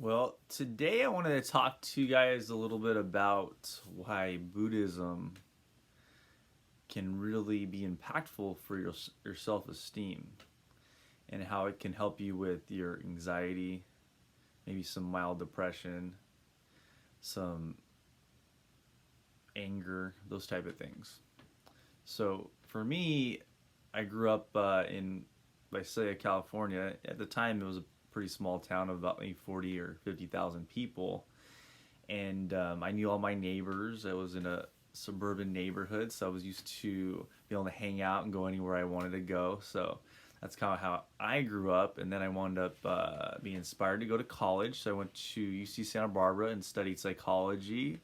Well, today I wanted to talk to you guys a little bit about why Buddhism can really be impactful for your self-esteem and how it can help you with your anxiety, maybe some mild depression, some anger, those type of things. So for me, I grew up in Visalia, California. At the time, it was a pretty small town of about maybe 40 or 50,000 people, and I knew all my neighbors. I was in a suburban neighborhood, so I was used to be able to hang out and go anywhere I wanted to go. So that's kind of how I grew up, and then I wound up being inspired to go to college. So I went to UC Santa Barbara and studied psychology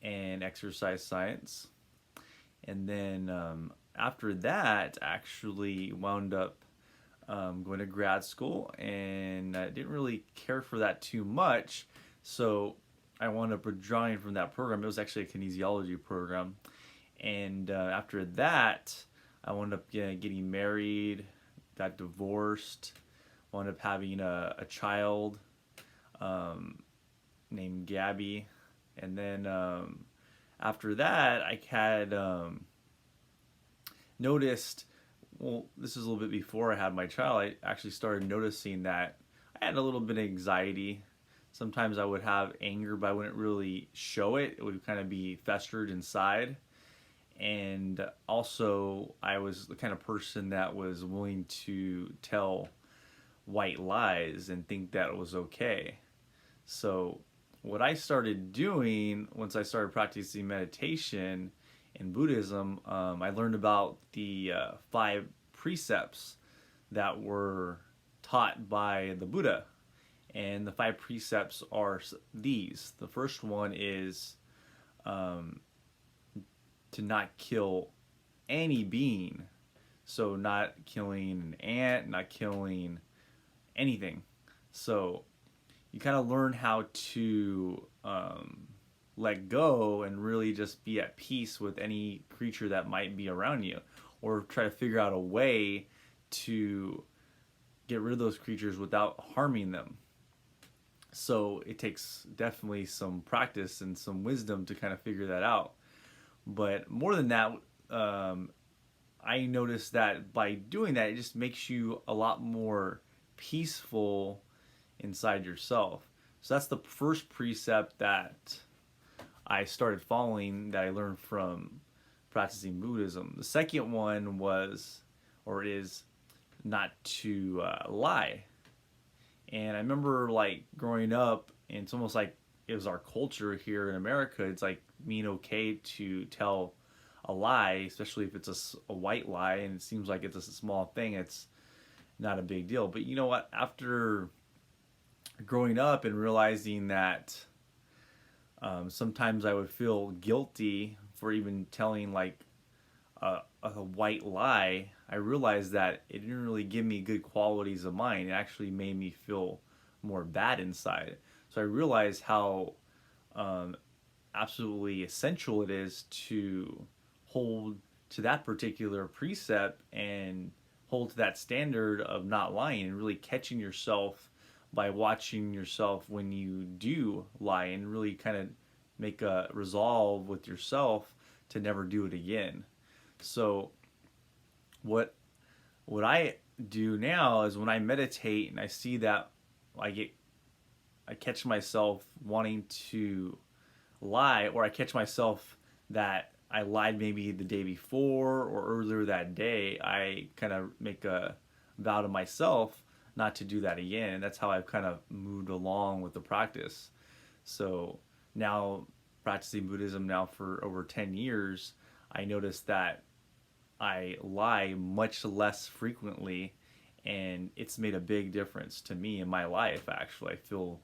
and exercise science. And then after that, actually wound up going to grad school, and I didn't really care for that too much. So I wound up withdrawing from that program. It was actually a kinesiology program. And after that, I wound up getting married, got divorced, wound up having a child um, named Gabby. And then after that, I had noticed, well, this is a little bit before I had my child, I actually started noticing that I had a little bit of anxiety. Sometimes I would have anger, but I wouldn't really show it. It would kind of be festered inside. And also, I was the kind of person that was willing to tell white lies and think that it was okay. So, what I started doing once I started practicing meditation in Buddhism, I learned about the five precepts that were taught by the Buddha. And the five precepts are these. The first one is um, to not kill any being. So, not killing an ant, not killing anything. So, you kind of learn how to let go and really just be at peace with any creature that might be around you, or try to figure out a way to get rid of those creatures without harming them. So it takes definitely some practice and some wisdom to kind of figure that out. But more than that, I noticed that by doing that, it just makes you a lot more peaceful inside yourself. So that's the first precept that I started following, that I learned from practicing Buddhism. The second one was, or is, not to lie. And I remember like growing up, and it's almost like it was our culture here in America. It's like being okay to tell a lie, especially if it's a white lie, and it seems like it's a small thing. It's not a big deal. But you know what? After growing up and realizing that sometimes I would feel guilty for even telling like a white lie, I realized that it didn't really give me good qualities of mind. It actually made me feel more bad inside. So I realized how um, absolutely essential it is to hold to that particular precept and hold to that standard of not lying, and really catching yourself by watching yourself when you do lie, and really kind of make a resolve with yourself to never do it again. So what what I do now is, when I meditate and I see that I catch myself wanting to lie, or I catch myself that I lied maybe the day before or earlier that day, I kind of make a vow to myself not to do that again. And that's how I've kind of moved along with the practice. So now, practicing Buddhism now for over 10 years, I noticed that I lie much less frequently, and it's made a big difference to me in my life. Actually, I feel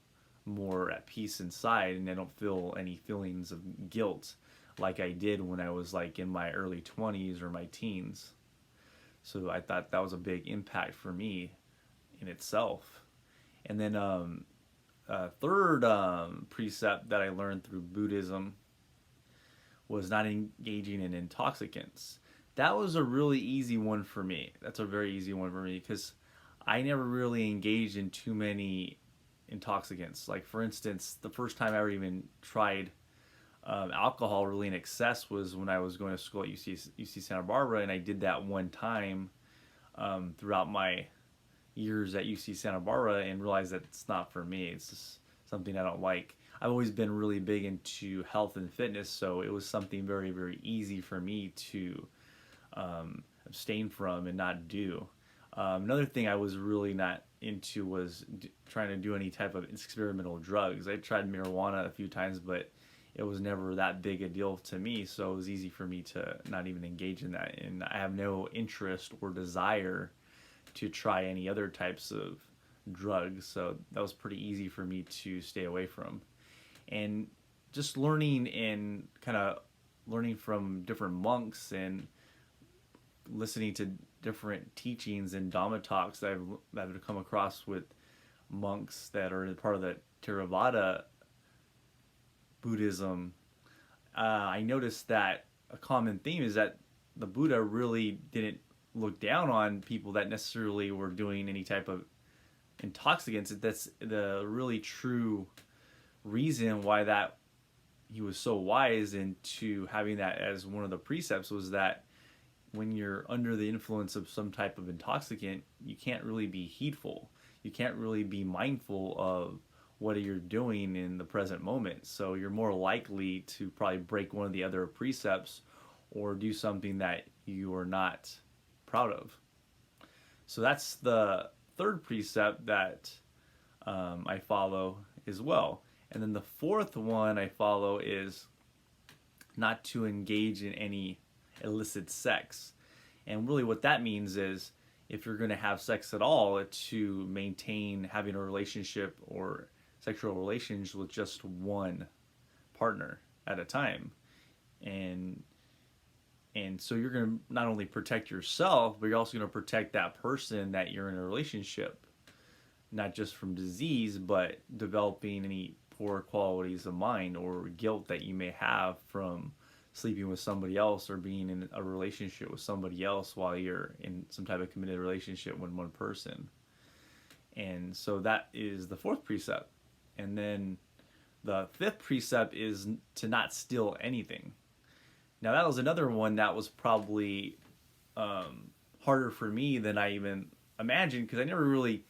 more at peace inside, and I don't feel any feelings of guilt like I did when I was like in my early 20s or my teens. So I thought that was a big impact for me in itself. And then third precept that I learned through Buddhism was not engaging in intoxicants. That was a really easy one for me. That's a very easy one for me, because I never really engaged in too many intoxicants. Like for instance, the first time I ever even tried alcohol really in excess was when I was going to school at UC Santa Barbara, and I did that one time throughout my years at UC Santa Barbara, and realized that it's not for me. It's just something I don't like. I've always been really big into health and fitness, so it was something very, very easy for me to abstain from and not do. Another thing I was really not into was trying to do any type of experimental drugs. I tried marijuana a few times, but it was never that big a deal to me, so it was easy for me to not even engage in that. And I have no interest or desire to try any other types of drugs, so that was pretty easy for me to stay away from. And just learning and kind of learning from different monks and listening to different teachings and Dhamma talks that I've come across with monks that are part of the Theravada Buddhism, I noticed that a common theme is that the Buddha really didn't look down on people that necessarily were doing any type of intoxicants. That's the really true reason why that he was so wise into having that as one of the precepts, was that when you're under the influence of some type of intoxicant, you can't really be heedful. You can't really be mindful of what you're doing in the present moment. So you're more likely to probably break one of the other precepts or do something that you are not proud of. So that's the third precept that I follow as well. And then the fourth one I follow is not to engage in any illicit sex. And really what that means is, if you're going to have sex at all, to maintain having a relationship or sexual relations with just one partner at a time. And so you're going to not only protect yourself, but you're also going to protect that person that you're in a relationship, not just from disease, but developing any poor qualities of mind or guilt that you may have from sleeping with somebody else or being in a relationship with somebody else while you're in some type of committed relationship with one person. And so that is the fourth precept. And then the fifth precept is to not steal anything. Now that was another one that was probably harder for me than I even imagined, because I never really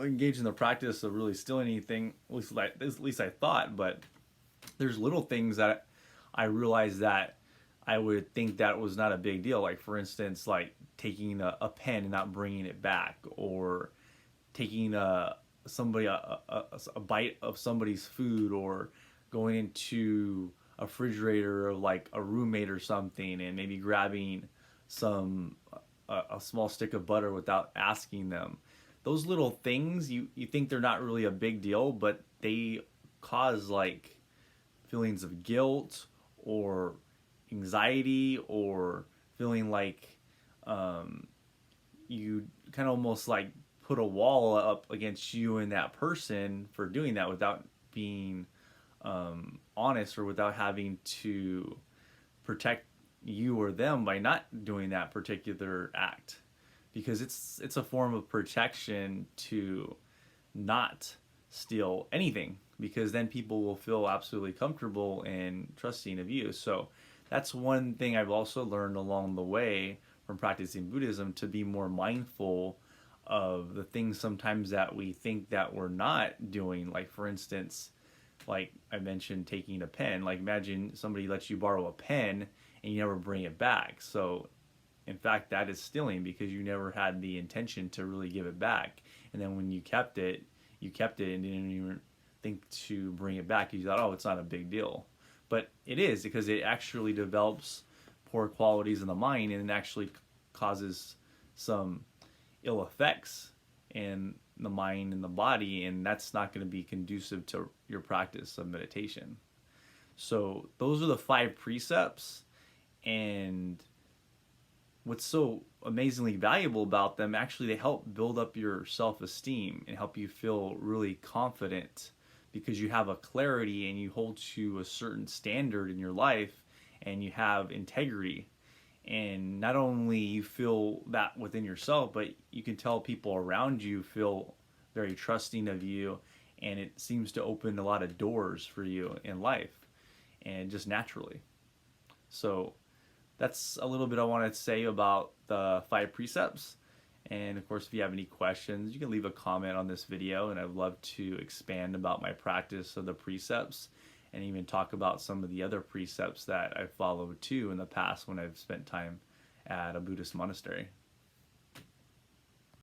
engaged in the practice of really stealing anything, at least I thought. But there's little things that I realized that I would think that was not a big deal. Like for instance, like taking a pen and not bringing it back, or taking a bite of somebody's food, or going into a refrigerator of like a roommate or something and maybe grabbing a small stick of butter without asking them. Those little things, you think they're not really a big deal, but they cause like feelings of guilt or anxiety, or feeling like you kind of almost like put a wall up against you and that person for doing that without being honest, or without having to protect you or them by not doing that particular act. Because it's a form of protection to not steal anything, because then people will feel absolutely comfortable and trusting of you. So that's one thing I've also learned along the way from practicing Buddhism, to be more mindful of the things sometimes that we think that we're not doing. Like for instance, like I mentioned, taking a pen. Like imagine somebody lets you borrow a pen and you never bring it back. So in fact, that is stealing, because you never had the intention to really give it back. And then when you kept it and didn't even think to bring it back. You thought, oh, it's not a big deal. But it is, because it actually develops poor qualities in the mind, and it actually causes some ill effects in the mind and the body, and that's not going to be conducive to your practice of meditation. So those are the 5 precepts, and what's so amazingly valuable about them, actually they help build up your self-esteem and help you feel really confident, because you have a clarity and you hold to a certain standard in your life, and you have integrity. And not only you feel that within yourself, but you can tell people around you feel very trusting of you, and it seems to open a lot of doors for you in life and just naturally. So that's a little bit I wanted to say about the 5 precepts. And of course, if you have any questions, you can leave a comment on this video, and I'd love to expand about my practice of the precepts and even talk about some of the other precepts that I've followed too in the past when I've spent time at a Buddhist monastery.